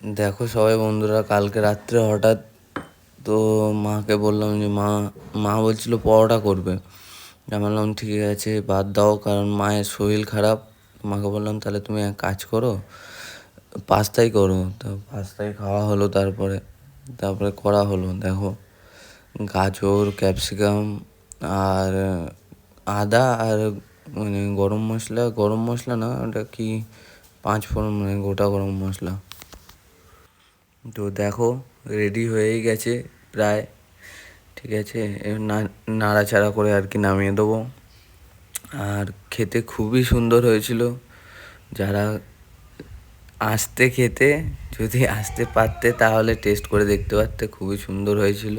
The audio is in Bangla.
দেখো সবাই বন্ধুরা, কালকে রাত্রে হঠাৎ তো মাকে বললাম যে মা বলছিল পরোটা করবে। আমি বললাম ঠিক আছে বাদ দাও, কারণ মায়ের শরীর খারাপ। মাকে বললাম তাহলে তুমি এক কাজ করো, পাস্তাই করো। তো পাস্তাই খাওয়া হলো। তারপরে করা হলো। দেখো, গাজর, ক্যাপসিকাম আর আদা আর মানে গরম মশলা না, ওটা কি, 5 ফোড়ন, মানে গোটা গরম মশলা। তো দেখো, রেডি হয়েই গেছে প্রায়। ঠিক আছে, এবার নাড়াচাড়া করে আর কি নামিয়ে দেবো। আর খেতে খুবই সুন্দর হয়েছিল। যারা খেতে যদি আসতে পারতে তাহলে টেস্ট করে দেখতে পারতে, খুবই সুন্দর হয়েছিল।